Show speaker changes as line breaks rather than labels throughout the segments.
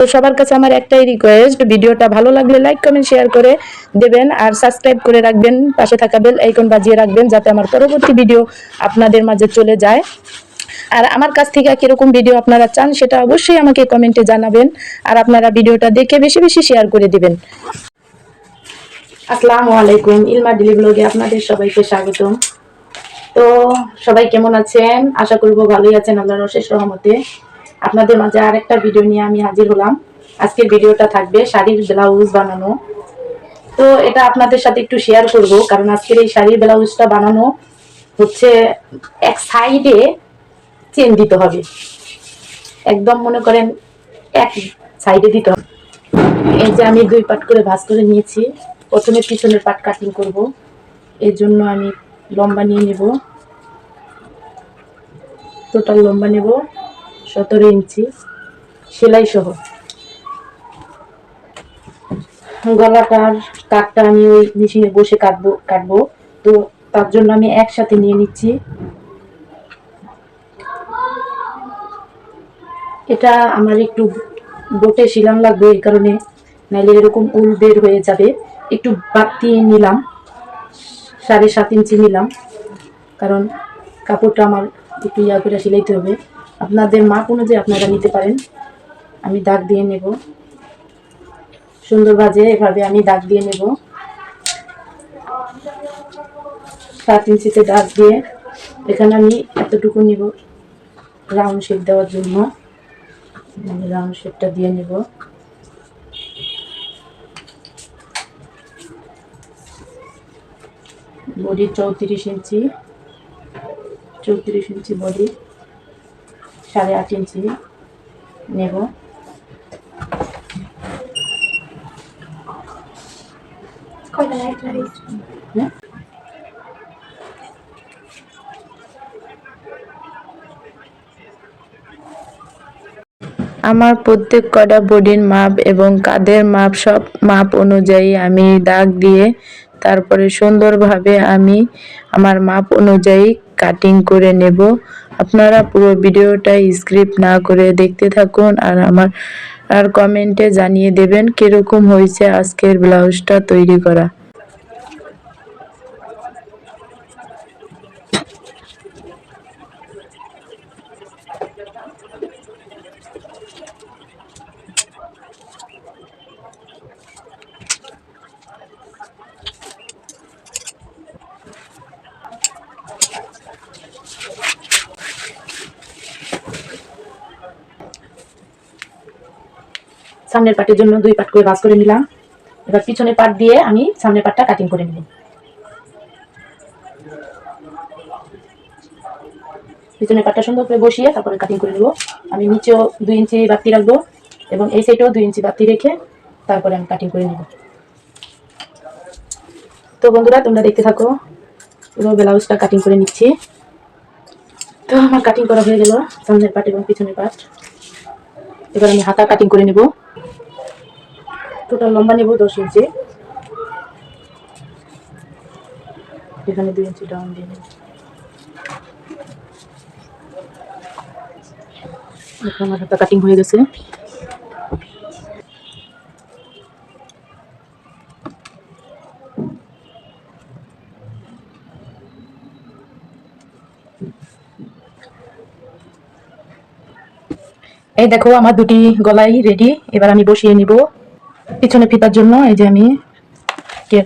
তো সবার কাছে আমার একটাই রিকোয়েস্ট, ভিডিওটা ভালো লাগলে লাইক কমেন্ট শেয়ার করে দেবেন আর সাবস্ক্রাইব করে রাখবেন, পাশে থাকা বেল আইকন বাজিয়ে রাখবেন যাতে আমার পরবর্তী ভিডিও আপনাদের মাঝে চলে যায়। আর আমার কাছ থেকে কিরকম ভিডিও আপনারা চান সেটা অবশ্যই আমাকে কমেন্টে জানাবেন আর আপনারা ভিডিওটা দেখে বেশি বেশি শেয়ার করে দিবেন। আসসালামু আলাইকুম, ইলমা ডেলি ব্লগে আপনাদের সবাইকে স্বাগতম। তো সবাই কেমন আছেন? আশা করব ভালোই আছেন আল্লাহর অশেষ রহমতে। আপনাদের মাঝে আরেকটা ভিডিও নিয়ে আমি হাজির হলাম। আজকের ভিডিওটা থাকবে শাড়ির ব্লাউজ বানানো। তো এটা আপনাদের সাথে একটু শেয়ার করব, কারণ আজকের এই শাড়ির ব্লাউজটা বানানো হচ্ছে এক সাইডে চেন দিতে হবে, একদম মনে করেন এক সাইডে দিতে হবে। এই যে আমি 2 পাট করে ভাঁজ করে নিয়েছি। প্রথমে পিছনের পাট কাটিং করব, এর জন্য আমি লম্বা নিয়ে নেব। টোটাল লম্বা নেব 17 ইঞ্চি সেলাই সহ। গলাটার কাটটা আমি ওই মেশিনে বসে কাটবো, তো তার জন্য আমি একসাথে নিয়ে নিচ্ছি। এটা আমার একটু বোটে শিলাম লাগবে, এই কারণে, নাইলে এরকম উল বের হয়ে যাবে। একটু বাড়তি নিলাম, 7.5 ইঞ্চি নিলাম, কারণ কাপড়টা আমার একটু ইয়া করে সিলাইতে হবে। আপনাদের মাপ অনুযায়ী আপনারা নিতে পারেন। আমি দাগ দিয়ে নেব সুন্দর ভাবে, এভাবে আমি দাগ দিয়ে নেব। 7 ইঞ্চিতে দাগ দিয়ে এখানে আমি এতটুকু নিব রাউন্ড শেপ দেওয়ার জন্য। রাউন্ড শেপটা দিয়ে নেব। বডি 34 ইঞ্চি, 34 ইঞ্চি বডি, 8.5 ইঞ্চি নেব। আমার প্রত্যেক কটা বডির মাপ এবং কাঁধের মাপ সব মাপ অনুযায়ী আমি দাগ দিয়ে তারপরে সুন্দরভাবে আমি আমার মাপ অনুযায়ী কাটিং করে নেব। আপনারা পুরো ভিডিওটা স্কিপ না করে দেখতে থাকুন আর কমেন্টে জানিয়ে দেবেন কিরকম হয়েছে আজকের ব্লাউজটা তৈরি করা। সামনের পাটের জন্য 2 পাট করে ভাঁজ করে নিলাম। এবার পিছনের পাট দিয়ে আমি সামনের পাটটা কাটিং করে নেব। পিছনের পাটটা সুন্দর করে বসিয়ে তারপরে কাটিং করে নেব। আমি নিচেও 2 ইঞ্চি বাড়তি রাখবো এবং এই সাইডেও 2 ইঞ্চি বাড়তি রেখে তারপরে আমি কাটিং করে নেব। তো বন্ধুরা তোমরা দেখতে থাকো, পুরো ব্লাউজটা কাটিং করে নিচ্ছি। তো আমার কাটিং করা হয়ে গেল সামনের পাট এবং পিছনের পাট। এবার আমি হাতা কাটিং করে নেব। টোটাল লম্বা নেব 10 ইঞ্চি, এখানে 2 ইঞ্চি ডাউন দিয়ে নেব। আমার হাতা কাটিং হয়ে গেছে। এই দেখো আমার দুটি গলাই রেডি। এবার আমি বসিয়ে নিব পিছনে ফিতার জন্য। এই যে আমি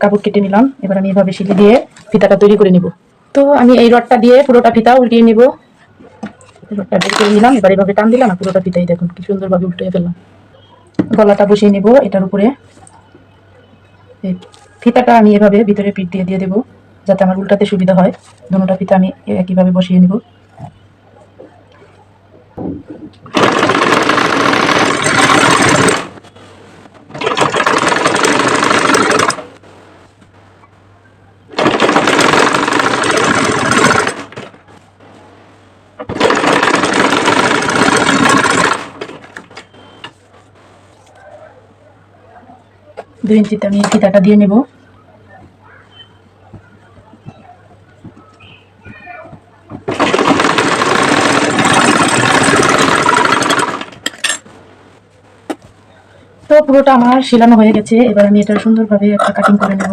কাপড় কেটে নিলাম, এবার আমি এভাবে সিলি দিয়ে ফিতাটা তৈরি করে নিব। তো আমি এই রডটা দিয়ে পুরোটা ফিতা উল্টিয়ে নিব। রডটা বের করে নিলাম, এবার এভাবে টান দিলাম আর পুরোটা ফিতাই দেখুন কি সুন্দরভাবে উল্টে ফেললাম। গলাটা বসিয়ে নিব এটার উপরে। ফিতাটা আমি এভাবে ভিতরে পিঠ দিয়ে দিয়ে দেবো যাতে আমার উল্টাতে সুবিধা হয়। দুটোটা ফিতা আমি একইভাবে বসিয়ে নিব। দুই ইঞ্চিতে আমি ফিতাটা দিয়ে নেব। তো পুরোটা আমার শিলানো হয়ে গেছে, এবার আমি এটা সুন্দরভাবে একটা কাটিং করে নেব।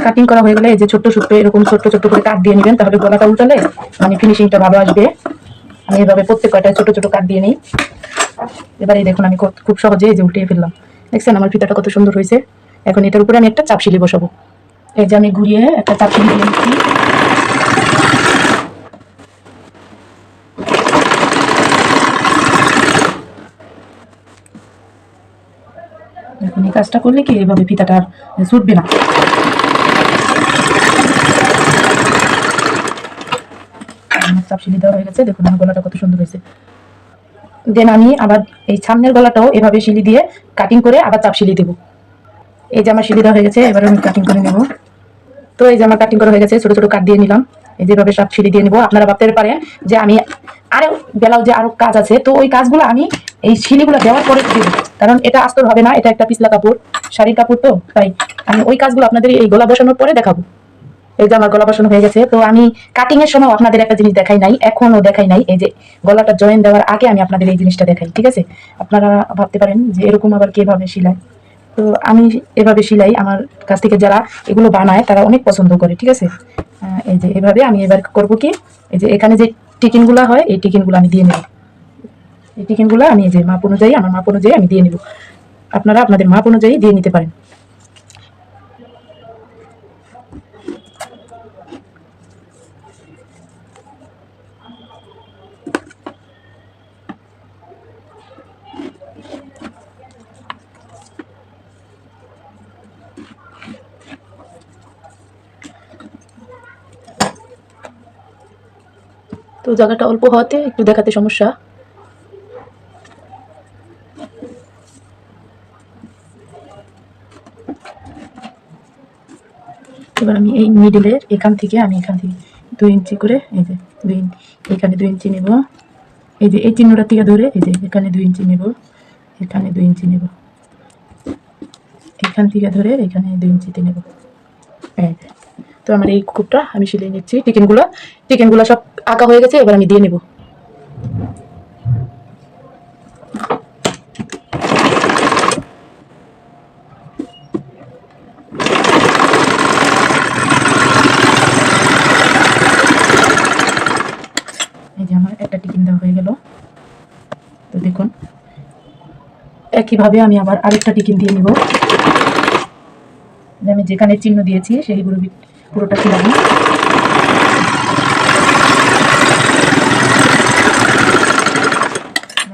কাটিং করা হয়ে গেলে এই যে ছোট্ট ছোট্ট এরকম ছোট্ট ছোট্ট করে কাট দিয়ে নেবেন, তাহলে গলাটা উল্টালে মানে ফিনিশিংটা ভালো আসবে। আমি এভাবে প্রত্যেক কয়টা ছোট ছোট কাট দিয়ে নিই। এবার এই দেখুন আমি খুব সহজে এই যে উল্টিয়ে ফেললাম। দেখছেন আমার ফিতাটা কত সুন্দর হয়েছে। এখন এটার উপরে আমি একটা চাপ সিলি বসাবো। এই যে আমি ঘুরিয়ে একটা চাপ সিলি দিয়ে নিচ্ছি। এখন এই কাজটা করলে কি এইভাবে ফিতাটা ছুটবে না। চাপ সিলি দেওয়া হয়ে গেছে, দেখুন আমার গলাটা কত সুন্দর হয়েছে। দেন আমি আবার এই সামনের গলাটাও এভাবে সিলি দিয়ে কাটিং করে আবার চাপ সিলি দেবো। এই যে আমার সিলি দেওয়া হয়ে গেছে, এবার আমি কাটিং করে নেব। তো এই যে আমার কাটিং করা হয়ে গেছে, ছোট ছোট কাট দিয়ে নিলাম। এই যেভাবে সব সিলি দিয়ে নিব। আপনারা ভাবতে পারেন যে আমি আরো ব্লাউজে আরো কাজ আছে, তো ওই কাজগুলো আমি এই সিলিগুলো দেওয়ার পরে দেবো, কারণ এটা আস্তর হবে না, এটা একটা পিছলা কাপড়, শাড়ির কাপড়, তো তাই আমি ওই কাজগুলো আপনাদের এই গলা বসানোর পরে দেখাবো। এই যে আমার গলা বসানো হয়ে গেছে। তো আমি কাটিং এর সময় আপনাদের একটা জিনিস দেখাই নাই, এখনো দেখাই নাই। এই যে গলাটা জয়েন দেওয়ার আগে আমি আপনাদের এই জিনিসটা দেখাই, ঠিক আছে? আপনারা ভাবতে পারেন যে এরকম আবার কিভাবে সিলাই। তো আমি এভাবে সিলাই, আমার কাছ থেকে যারা এগুলো বানায় তারা অনেক পছন্দ করে, ঠিক আছে? এই যে এভাবে আমি এবার করব কি, এই যে এখানে যে টিকিনগুলো হয় এই টিকিনগুলো আমি দিয়ে নেব। এই টিকিনগুলো আমি এই যে মাপ অনুযায়ী, আমার মাপ অনুযায়ী আমি দিয়ে নেব। আপনারা আপনাদের মাপ অনুযায়ী দিয়ে নিতে পারেন। তো জায়গাটা অল্প হওয়াতে একটু দেখাতে সমস্যা। এবার আমি এই মিডিলের এখান থেকে 2 ইঞ্চি করে, এই যে এখানে 2 ইঞ্চি নেব। এই যে এই চিহ্নটা থেকে ধরে এই যে এখানে 2 ইঞ্চি নেব, এখানে 2 ইঞ্চি নেব, এখান থেকে ধরে এখানে 2 ইঞ্চিতে নেব। তো আমার এই কুপটা আমি সিলিয়ে নিচ্ছি। টিকেনগুলো সব আঁকা হয়ে গেছে, এবার আমি দিয়ে নেব। এই যে আমার একটা টিকিন দেওয়া হয়ে গেল। তো দেখুন একইভাবে আমি আবার আরেকটা টিকিন দিয়ে নিব। আমি যেখানে চিহ্ন দিয়েছি সেইগুলো পুরোটা সিলাবো।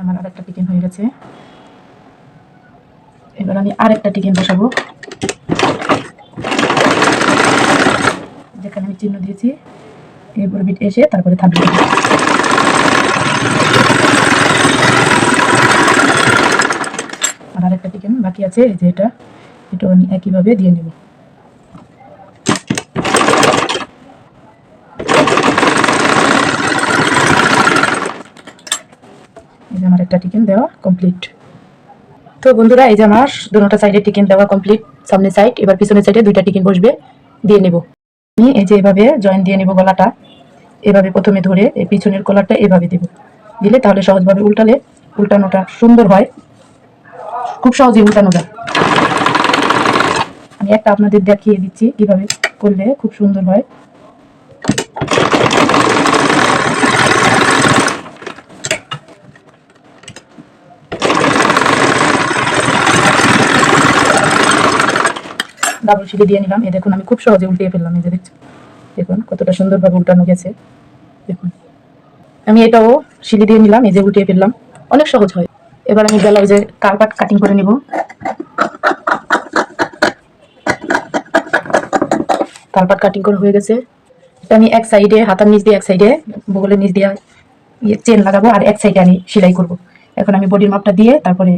আমার আরেকটা টিকিন হয়ে গেছে, এবার আমি আরেকটা টিকিন বসাবো। যেখানে আমি চিহ্ন দিয়েছি এই পুরো বিট এসে তারপরে থাকবে। আর আরেকটা টিকিন বাকি আছে, এই যে এটাও আমি একইভাবে দিয়ে নেব। এই যে আমার একটা টিকিন দেওয়া কমপ্লিট। তো বন্ধুরা এই যে আমার দুটোটা সাইডে টিকিন দেওয়া কমপ্লিট, সামনের সাইড। এবার পিছনের সাইডে 2টা টিকিন বসবে, দিয়ে নেব। আমি এই যে এভাবে জয়েন দিয়ে নেব গলাটা। এভাবে প্রথমে ধরে এই পিছনের কলারটা এভাবে দেব, দিলে তাহলে সহজভাবে উল্টানোটা সুন্দর হয়, খুব সহজে উল্টানো যায়। আমি একটা আপনাদের দেখিয়ে দিচ্ছি কিভাবে করলে খুব সুন্দর হয়। ডাবল সিলি দিয়ে নিলাম। এই দেখুন আমি খুব সহজে উল্টিয়ে ফেললাম। এই যে দেখুন কতটা সুন্দরভাবে উল্টানো গেছে। দেখুন আমি এটাও সিলি দিয়ে নিলাম, এই যে উল্টিয়ে ফেললাম, অনেক সহজ হয়। এবার আমি ব্লাউজের কার্পাট কাটিং করে নিব। কার্পাট কাটিং করা হয়ে গেছে। এটা আমি এক সাইডে হাতার নিচ দিয়ে, এক সাইডে বগলের নিচ দিয়ে চেন লাগাবো, আর এক সাইডে আমি সেলাই করব। এখন আমি বডির মাপটা দিয়ে তারপরে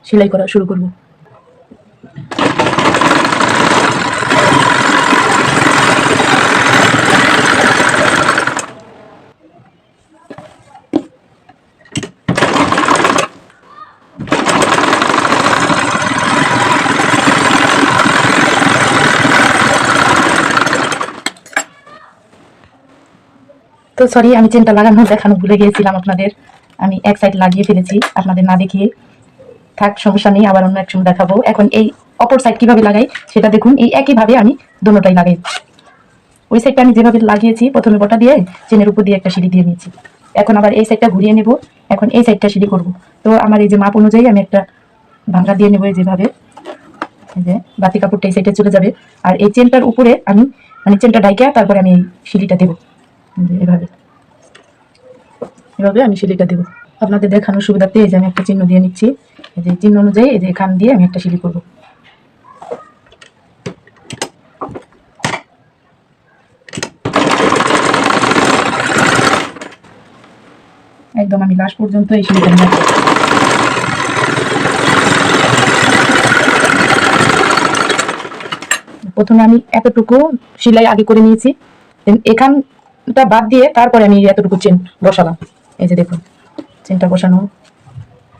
সেলাই করা শুরু করব। তো সরি, আমি চেনটা লাগানো দেখানো ভুলে গিয়েছিলাম আপনাদের। আমি এক সাইড লাগিয়ে ফেলেছি আপনাদের না দেখিয়ে। থাক, সমস্যা নেই, আবার অন্য এক সময় দেখাবো। এখন এই অপর সাইড কিভাবে লাগাই সেটা দেখুন। এই একইভাবে আমি দুটোটাই লাগাই। ওই সাইডটা আমি যেভাবে লাগিয়েছি, প্রথমে বটা দিয়ে চেনের উপর দিয়ে একটা সিঁড়ি দিয়ে নিয়েছি। এখন আবার এই সাইডটা ঘুরিয়ে নেব। এখন এই সাইডটা সিঁড়ি করব। তো আমার এই যে মাপ অনুযায়ী আমি একটা ভাঙা দিয়ে নেবো। যেভাবে এই যে বাতি কাপড়টা এই সাইডে চলে যাবে, আর এই চেনটার উপরে আমি মানে চেনটা ডাইকা তারপরে আমি এই সিঁড়িটা দেবো। এভাবে এভাবে আমি সিঁড়িটা দেবো। আপনাদের দেখানোর সুবিধার্থে এই যে আমি একটা চিহ্ন দিয়ে নিচ্ছি। এই যে চিহ্ন অনুযায়ী এই যে এখান দিয়ে আমি একটা সিঁড়ি করবো। একদম আমি লাস্ট পর্যন্ত এই সিঁড়িটা নিয়ে প্রথমে আমি এতটুকু সেলাই আগে করে নিয়েছি। এখানটা বাদ দিয়ে তারপরে আমি এতটুকু চেন বসালাম। এই যে দেখুন, চেনটা বসানো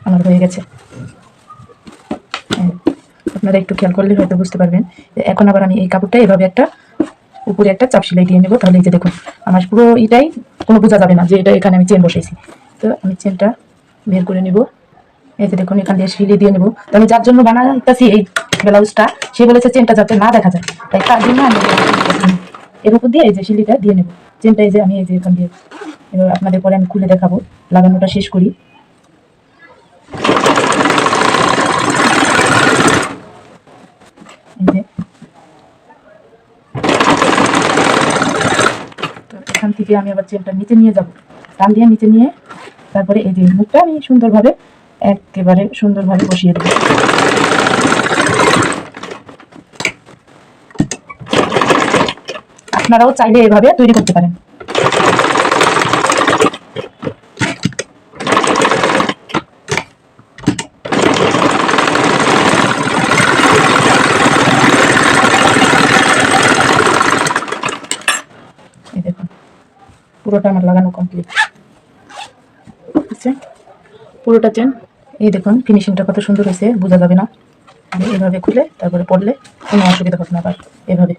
আমার হয়ে গেছে। আপনারা একটু খেয়াল করলে হয়তো বুঝতে পারবেন। এখন আবার আমি এই কাপড়টা এভাবে একটা উপরে একটা চাপ সেলাই দিয়ে নেবো। তাহলে এই যে দেখুন, আমার পুরো এটাই কোনো বোঝা যাবে না যে এটা এখানে আমি চেন বসাইছি। তো আমি চেনটা বের করে নেব। এই যে দেখুন, এখান দিয়ে সিলাই দিয়ে নেবো। তো আমি যার জন্য বানাইতেছি এই ব্লাউজটা, সে বলেছে চেনটা যাতে না দেখা যায়, তাই তার জন্য আমি এর উপর দিয়ে এই যে সিলিটা দিয়ে নেবো। চেনটা এই যে আমি এই যে এখান দিয়ে এবার আপনাদের পরে আমি খুলে দেখাবো। লাগানোটা শেষ করি। এখান থেকে আমি আবার চেনটা নিচে নিয়ে যাব, টান দিয়ে নিচে নিয়ে তারপরে এই যে মুখটা আমি সুন্দরভাবে একেবারে সুন্দরভাবে বসিয়ে দেবো। আপনারাও চাইলে এভাবে তৈরি করতে পারেন। এই দেখুন, পুরোটা আমার লাগানো কমপ্লিট। পুরোটা চেন এই দেখুন, ফিনিশিংটা কত সুন্দর হয়েছে, বোঝা যাবে না। এভাবে খুলে তারপরে পড়লে কোনো অসুবিধা হবে না। আবার এভাবে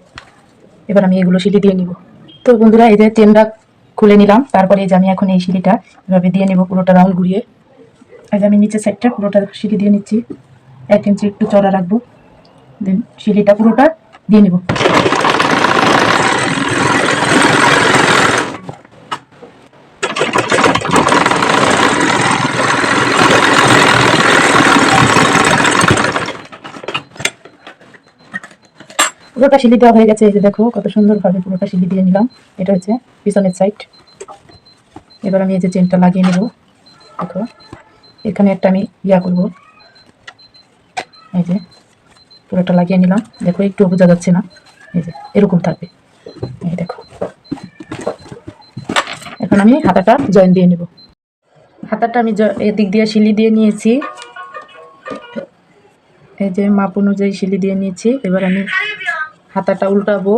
এবার আমি এগুলো সিলি দিয়ে নিব। তো বন্ধুরা, এই যে চেনটা খুলে নিলাম, তারপরে এই যে আমি এখন এই সিলিটা এভাবে দিয়ে নেব পুরোটা রাউন্ড ঘুরিয়ে। এই যে আমি নিচের সাইডটা পুরোটা সিলি দিয়ে নিচ্ছি। 1 ইঞ্চি একটু চড়া রাখবো, দেন সিলিটা পুরোটা দিয়ে নেব। পুরোটা সিলি দেওয়া হয়ে গেছে। এই যে দেখো কত সুন্দরভাবে পুরোটা সিলি দিয়ে নিলাম। এটা হচ্ছে পিছনের সাইড। এবার আমি এই যে চেনটা লাগিয়ে নেব। দেখো এখানে একটা আমি করব। এই যে পুরোটা লাগিয়ে নিলাম। দেখো একটু বোঝা যাচ্ছে না, এই যে এরকম থাকবে। এই দেখো, এখন আমি হাতাটা জয়েন দিয়ে নেব। হাতাটা আমি এদিক দিয়ে সিলি দিয়ে নিয়েছি। এই যে মাপ অনুযায়ী সিলি দিয়ে নিয়েছি। এবার আমি হাতাটা উল্টাবো।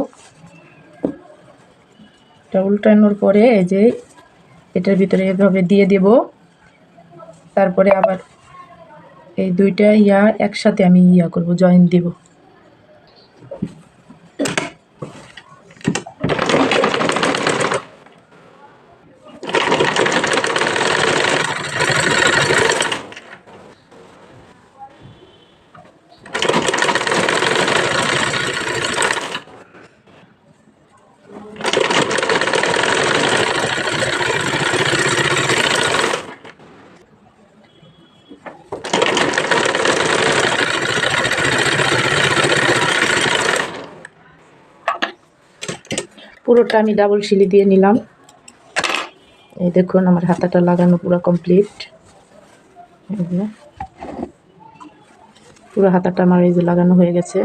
এটা উল্টানোর পরে এই যে এটার ভিতরে এভাবে দিয়ে দেব। তারপরে আবার এই দুইটা একসাথে আমি করব, জয়েন দিব। পুরোটা আমি ডাবল সিলি দিয়ে নিলাম। এই দেখুন আমার হাতাটা লাগানো পুরো কমপ্লিট। পুরো হাতাটা আমার এই যে লাগানো হয়ে গেছে।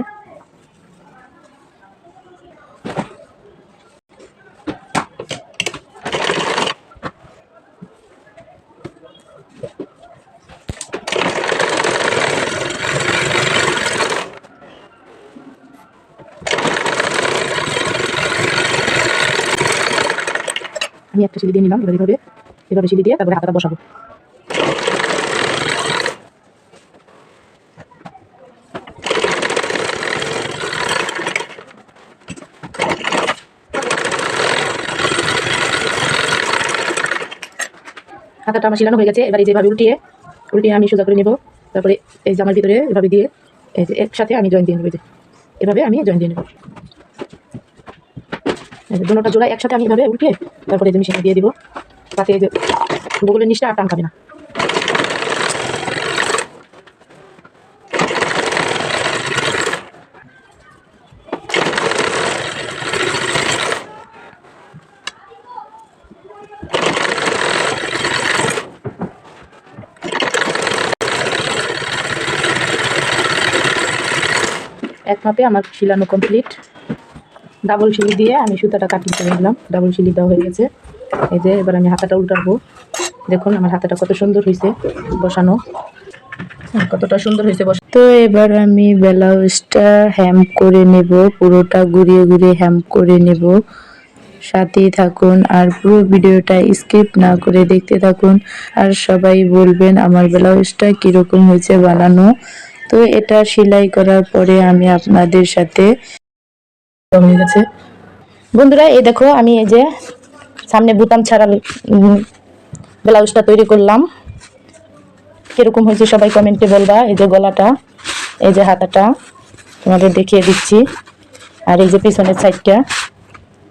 আমি একটা সিলি দিয়ে নিলাম। এবার এভাবে এভাবে সিলি দিয়ে তারপরে হাতাটা বসাবো। হাতাটা আমার শিলানো হয়ে গেছে। এবার এই যেভাবে উল্টিয়ে আমি সোজা করে নেব। তারপরে এই জামার ভিতরে এভাবে দিয়ে এই যে একসাথে আমি জয়েন দিয়ে নেব। এভাবে আমি জয়েন দিয়ে নেব। দুটোটা জোড়া একসাথে আমি এভাবে উল্টিয়ে তারপরে এই যে মেশিনে দিয়ে দিব, তাতে এই যে বগলের নিচটা আর টান খাবে না। এক মাপে আমার শিলানো কমপ্লিট। ডাবল শিলি দিয়ে আমি সুতাটা কাটিং করে নিলাম। ডাবল শিলি দেওয়া হয়ে গেছে। এই যে এবার আমি হাতাটা উল্টাবো। দেখুন আমার হাতাটা কত সুন্দর হয়েছে বসানো, কতটা সুন্দর হয়েছে বসানো। তো এবার আমি ব্লাউজটা হেম করে নেব, পুরোটা ঘুরিয়ে ঘুরিয়ে হেম করে নেব। সাথেই থাকুন আর পুরো ভিডিওটা স্কিপ না করে দেখতে থাকুন। আর সবাই বলবেন আমার ব্লাউজটা কীরকম হয়েছে বানানো। তো এটা সেলাই করার পরে আমি আপনাদের সাথে হয়ে গেছে। বন্ধুরা এই দেখো আমি এই যে সামনে বুতাম ছাড়া ব্লাউজটা তৈরি করলাম। কিরকম হয়েছে সবাই কমেন্টে বলবা। এই যে গলাটা, এই যে হাতাটা তোমাদের দেখিয়ে দিচ্ছি। আর এই যে পিছনের সাইডটা,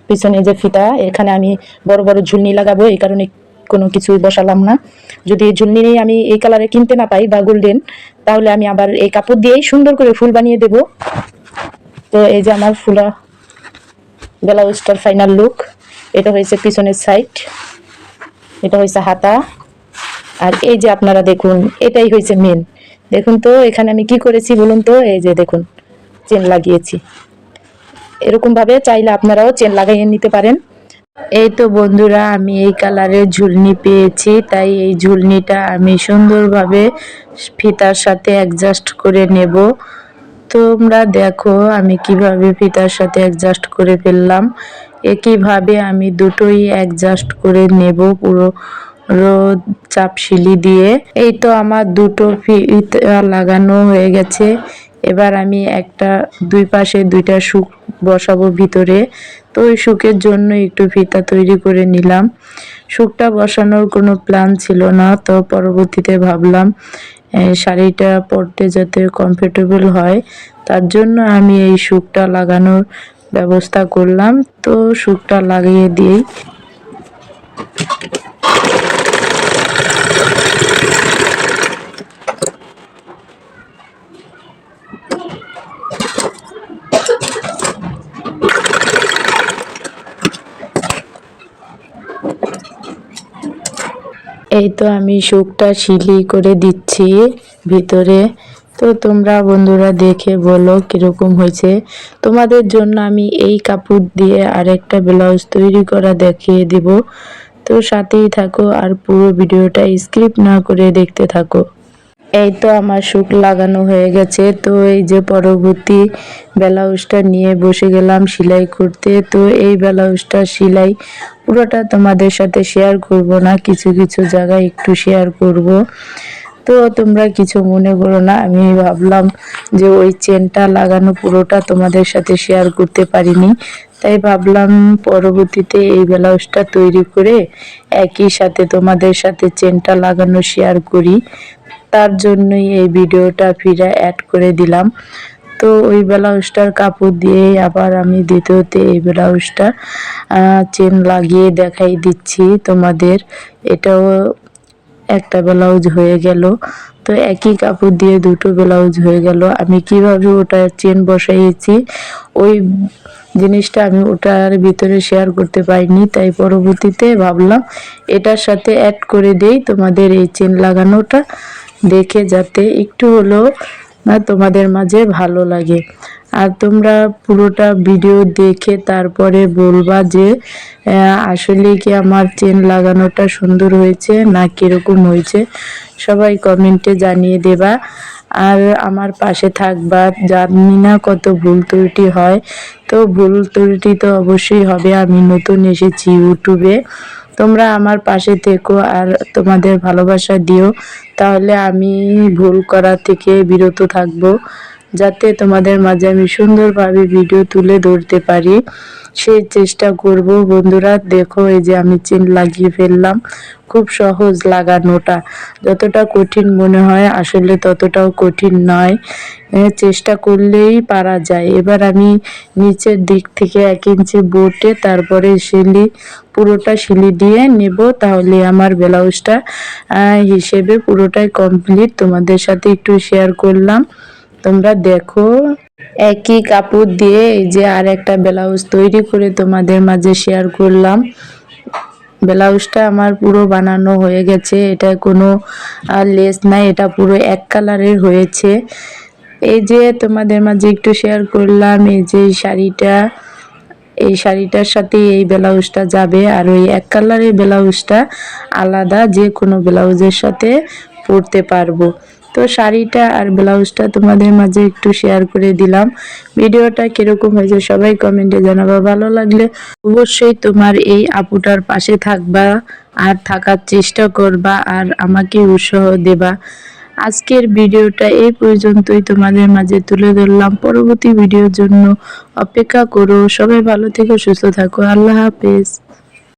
পিছনে যে ফিতা, এখানে আমি বড় বড় ঝুলনি লাগাবো, এই কারণে কোনো কিছুই বসালাম না। যদি ঝুলনি আমি এই কালারে কিনতে না পাই বা গোল্ডেন, তাহলে আমি আবার এই কাপড় দিয়েই সুন্দর করে ফুল বানিয়ে দেব। তো এই যে আমার ফুলা ব্লাউজটার ফাইনাল লুক। এটা হয়েছে পিছনের সাইড, এটা হয়েছে হাতা, আর এই যে আপনারা দেখুন এটাই হয়েছে মেন। দেখুন তো এখানে আমি কি করেছি বলুন তো। এই যে দেখুন চেন লাগিয়েছি। এরকম ভাবে চাইলে আপনারাও চেন লাগিয়ে নিতে পারেন। এই তো বন্ধুরা আমি এই কালারের ঝুলনি পেয়েছি, তাই এই ঝুলনিটা আমি সুন্দরভাবে ফিতার সাথে অ্যাডজাস্ট করে নেব। তোমরা দেখো আমি কিভাবে ফিতার সাথে অ্যাডজাস্ট করে ফেললাম। একইভাবে আমি দুটোই অ্যাডজাস্ট করে নেব পুরো চাপ সিলি দিয়ে। এই তো আমার দুটো ফিতা লাগানো হয়ে গেছে। এবার আমি দুই পাশে দুইটা সুক বসাবো ভিতরে। তো ওই সুকের জন্য একটু ফিতা তৈরি করে নিলাম। সুকটা বসানোর কোনো প্ল্যান ছিল না, তো পরবর্তীতে ভাবলাম শাড়িটা পরতে যাতে কমফোর্টেবল হয়, তার জন্য আমি এই সুকটা লাগানোর ব্যবস্থা করলাম। তো সুকটা লাগিয়ে দিই। এই তো আমি সুকটা সিলাই করে দিচ্ছি ভিতরে। তো তোমরা বন্ধুরা দেখে বলো কিরকম হয়েছে। তোমাদের জন্য আমি এই কাপড় দিয়ে আরেকটা ব্লাউজ তৈরি করা দেখিয়ে দিব। তো সাথেই থাকো আর পুরো ভিডিওটা স্কিপ না করে দেখতে থাকো। এই তো আমার সুক লাগানো হয়ে গেছে। তো এই যে পরবর্তী ব্লাউজটা নিয়ে বসে গেলাম সেলাই করতে। তো এই ব্লাউজটা সেলাই পুরোটা তোমাদের সাথে শেয়ার করব না, কিছু কিছু জায়গায় একটু শেয়ার করব। তো তোমরা কিছু মনে করো না, আমি ভাবলাম যে ওই চেনটা লাগানো পুরোটা তোমাদের সাথে শেয়ার করতে পারিনি, তাই ভাবলাম পরবর্তীতে এই ব্লাউজটা তৈরি করে একই সাথে তোমাদের সাথে চেনটা লাগানো শেয়ার করি। তার জন্যই এই ভিডিওটা ফিরে অ্যাড করে দিলাম। তো ওই ব্লাউজটার কাপড় দিয়ে আবার আমি দ্বিতীয়তে এই ব্লাউজটা চেন লাগিয়ে দেখাই দিচ্ছি তোমাদের। এটাও একটা ব্লাউজ হয়ে গেল। তো একই কাপড় দিয়ে দুটো ব্লাউজ হয়ে গেল। আমি কিভাবে ওটা চেন বসাইছি ওই জিনিসটা আমি ওটার ভিতরে শেয়ার করতে পারিনি, তাই পরবর্তীতে ভাবলাম এটার সাথে অ্যাড করে দেই তোমাদের এই চেন লাগানোটা দেখে, যাতে একটু হলেও না তোমাদের মাঝে ভালো লাগে। আর তোমরা পুরোটা ভিডিও দেখে তারপরে বলবা যে আসলে কি আমার চেন লাগানোটা সুন্দর হয়েছে না কীরকম হয়েছে, সবাই কমেন্টে জানিয়ে দেবা। আর আমার পাশে থাকবা। জানি না কত ভুল ত্রুটি হয়, তো ভুল ত্রুটি তো অবশ্যই হবে। আমি নতুন এসেছি ইউটিউবে, তোমরা আমার পাশে থেকো আর তোমাদের ভালোবাসা দিও, তাহলে আমি ভুল করা থেকে বিরত থাকবো। যাতে তোমাদের মাঝে আমি সুন্দরভাবে ভিডিও তুলে ধরতে পারি সেই চেষ্টা করব বন্ধুরা। দেখো এই যে আমি চেন লাগিয়ে ফেললাম। খুব সহজ লাগানোটা, যতটা কঠিন মনে হয় আসলে ততটাও কঠিন নয়, চেষ্টা করলেই পারা যায়। এবার আমি নিচের দিক থেকে 1 ইঞ্চি বোটে তারপরে পুরোটা সিলি দিয়ে নেব, তাহলে আমার ব্লাউজটা হিসেবে পুরোটাই কমপ্লিট। তোমাদের সাথে একটু শেয়ার করলাম, তোমরা দেখো। একই কাপড় দিয়ে এই যে আর একটা ব্লাউজ তৈরি করে তোমাদের মাঝে শেয়ার করলাম। ব্লাউজটা আমার পুরো বানানো হয়ে গেছে, এটা কোনো লেস নাই, এটা পুরো এক কালারের হয়েছে। এই যে তোমাদের মাঝে একটু শেয়ার করলাম, এই যে এই শাড়িটার সাথে এই ব্লাউজটা যাবে, আর ওই এক কালারের ব্লাউজটা আলাদা যে কোনো ব্লাউজের সাথে পরতে পারবো। তো শাড়িটা আর ব্লাউজটা তোমাদের মাঝে একটু শেয়ার করে দিলাম। ভিডিওটা কিরকম হয়েছে সবাই কমেন্টে জানাবা। ভালো লাগলে অবশ্যই তোমার এই আপুটার পাশে থাকবা আর থাকার চেষ্টা করবা আর আমাকে উৎসাহ দেবা। আজকের ভিডিওটা এই পর্যন্তই তোমাদের মাঝে তুলে ধরলাম। পরবর্তী ভিডিওর জন্য অপেক্ষা করো। সবাই ভালো থেকো, সুস্থ থাকো। আল্লাহ হাফেজ।